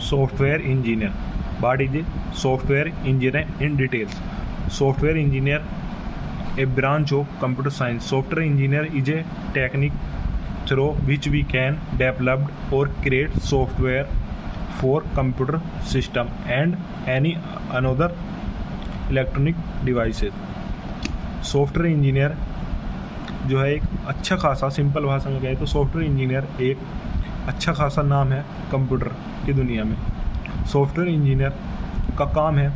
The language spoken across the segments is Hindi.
Software engineer. What is a software engineer in details? Software engineer, a branch of computer science. Software engineer is a technique through which we can develop or create software for computer system and any another electronic devices. Software engineer जो है एक अच्छा खासा, सिंपल भाषा में कहें तो सॉफ्टवेयर इंजीनियर एक अच्छा खासा नाम है कंप्यूटर की दुनिया में। सॉफ्टवेयर इंजीनियर का काम है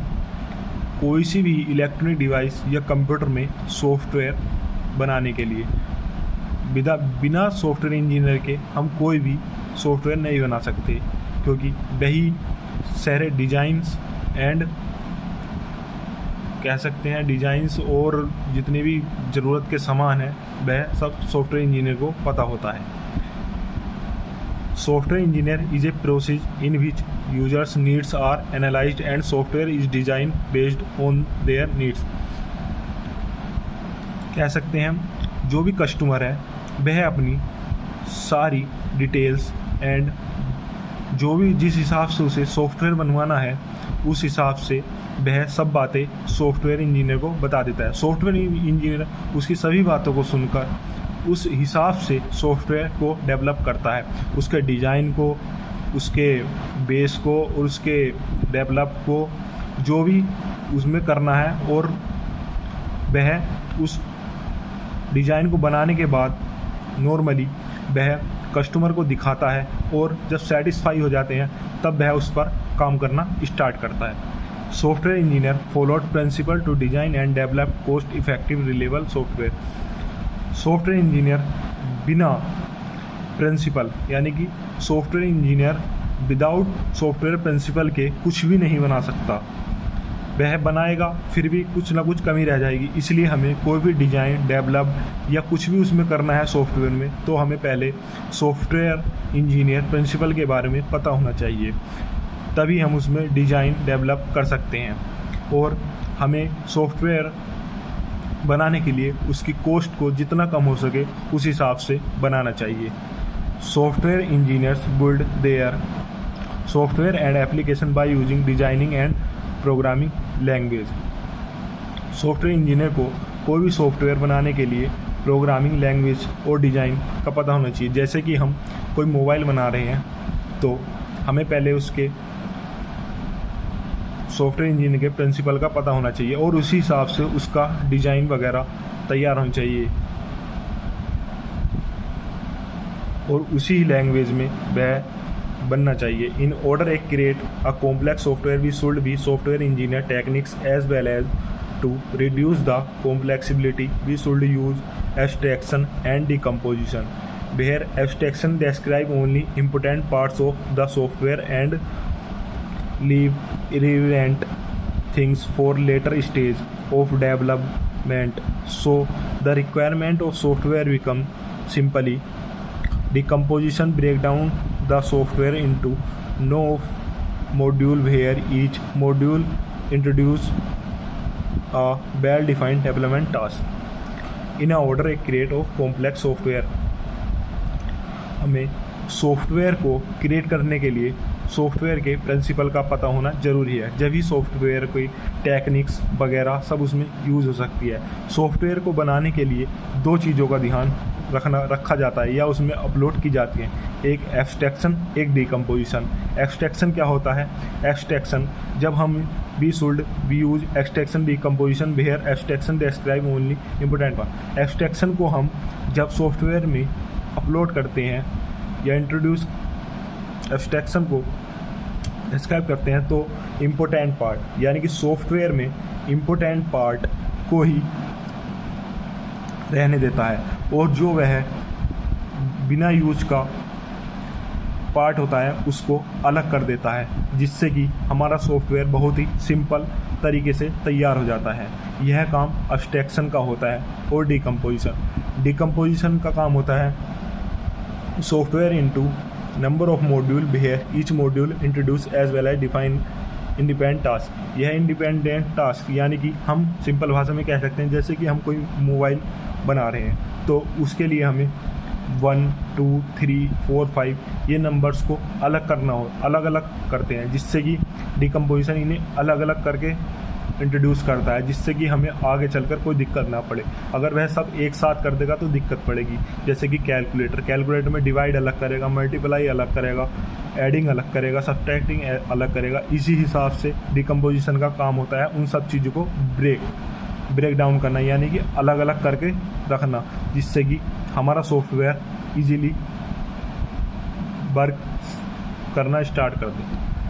कोई सी भी इलेक्ट्रॉनिक डिवाइस या कंप्यूटर में सॉफ्टवेयर बनाने के लिए। बिना सॉफ्टवेयर इंजीनियर के हम कोई भी सॉफ्टवेयर नहीं बना सकते, क्योंकि वही सारे डिज़ाइंस एंड कह सकते हैं डिज़ाइंस और जितने भी ज़रूरत के सामान हैं वह सब सॉफ्टवेयर इंजीनियर को पता होता है। Software engineer is a process in which users needs are analysed and software is design based on their needs. कह सकते हैं जो भी कस्टमर है वह अपनी सारी डिटेल्स एंड जो भी जिस हिसाब से उसे सॉफ्टवेयर बनवाना है उस हिसाब से वह सब बातें सॉफ्टवेयर इंजीनियर को बता देता है। सॉफ्टवेयर इंजीनियर उसकी सभी बातों को सुनकर उस हिसाब से सॉफ्टवेयर को डेवलप करता है, उसके डिज़ाइन को, उसके बेस को और उसके डेवलप को जो भी उसमें करना है, और वह उस डिज़ाइन को बनाने के बाद नॉर्मली वह कस्टमर को दिखाता है और जब सेटिस्फाई हो जाते हैं तब वह उस पर काम करना स्टार्ट करता है। Software engineer followed principle to design and develop cost effective reliable software. Software engineer बिना प्रिंसिपल यानी कि software engineer without software principle के कुछ भी नहीं बना सकता। वह बनाएगा फिर भी कुछ ना कुछ कमी रह जाएगी। इसलिए हमें कोई भी डिज़ाइन डेवलप या कुछ भी उसमें करना है सॉफ्टवेयर में, तो हमें पहले सॉफ्टवेयर इंजीनियर प्रिंसिपल के बारे में पता होना चाहिए, तभी हम उसमें डिज़ाइन डेवलप कर सकते हैं। और हमें सॉफ्टवेयर बनाने के लिए उसकी कॉस्ट को जितना कम हो सके उस हिसाब से बनाना चाहिए। Software engineers build their software and application by using designing and programming language. Software engineer को कोई भी सॉफ्टवेयर बनाने के लिए प्रोग्रामिंग लैंग्वेज और डिज़ाइन का पता होना चाहिए। जैसे कि हम कोई मोबाइल बना रहे हैं तो हमें पहले उसके सॉफ्टवेयर इंजीनियर के प्रिंसिपल का पता होना चाहिए और उसी हिसाब से उसका डिज़ाइन वगैरह तैयार होना चाहिए और उसी लैंग्वेज में वह बनना चाहिए। In order a create a complex software we should be software engineer techniques as well as to reduce the complexibility we should use abstraction and decomposition where abstraction describe only important parts of the software and leave irrelevant things for later stage of development. So the requirement of software become simply decomposition, break down the software into no module where each module introduce a well-defined development task. In order to create of complex software, हमें सॉफ्टवेयर को क्रिएट करने के लिए सॉफ्टवेयर के प्रिंसिपल का पता होना ज़रूरी है। जब ही सॉफ्टवेयर कोई टेक्निक्स वगैरह सब उसमें यूज़ हो सकती है। सॉफ्टवेयर को बनाने के लिए दो चीज़ों का ध्यान रखा जाता है या उसमें अपलोड की जाती है, एक एब्स्ट्रैक्शन, एक डिकम्पोजिशन। एब्स्ट्रैक्शन क्या होता है? एब्स्ट्रैक्शन जब हम we use abstraction decomposition where abstraction describe only important part. Abstraction को हम जब सॉफ्टवेयर में अपलोड करते हैं या इंट्रोड्यूस एब्स्ट्रैक्शन को डिस्क्राइब करते हैं तो इम्पोर्टेंट पार्ट यानी कि सॉफ्टवेयर में इम्पोर्टेंट पार्ट को ही रहने देता है और जो वह बिना यूज का पार्ट होता है उसको अलग कर देता है, जिससे कि हमारा सॉफ्टवेयर बहुत ही सिंपल तरीके से तैयार हो जाता है। यह काम एब्स्ट्रैक्शन का होता है। और डिकम्पोजिशन का काम होता है software into number of module where each module introduce as well as define independent task. यह इंडिपेंडेंट टास्क यानी कि हम सिंपल भाषा में कह सकते हैं जैसे कि हम कोई मोबाइल बना रहे हैं तो उसके लिए हमें 1 2 3 4 5 ये नंबर्स को अलग करना हो, अलग अलग करते हैं, जिससे कि डिकम्पोजिशन इन्हें अलग अलग करके इंट्रोड्यूस करता है, जिससे कि हमें आगे चलकर कोई दिक्कत ना पड़े। अगर वह सब एक साथ कर देगा तो दिक्कत पड़ेगी। जैसे कि कैलकुलेटर में डिवाइड अलग करेगा, मल्टीप्लाई अलग करेगा, एडिंग अलग करेगा, सब्ट्रैक्टिंग अलग करेगा। इसी हिसाब से डिकम्पोजिशन का काम होता है उन सब चीज़ों को ब्रेक डाउन करना, यानी कि अलग अलग करके रखना, जिससे कि हमारा सॉफ्टवेयर इजीली वर्क करना स्टार्ट कर दे।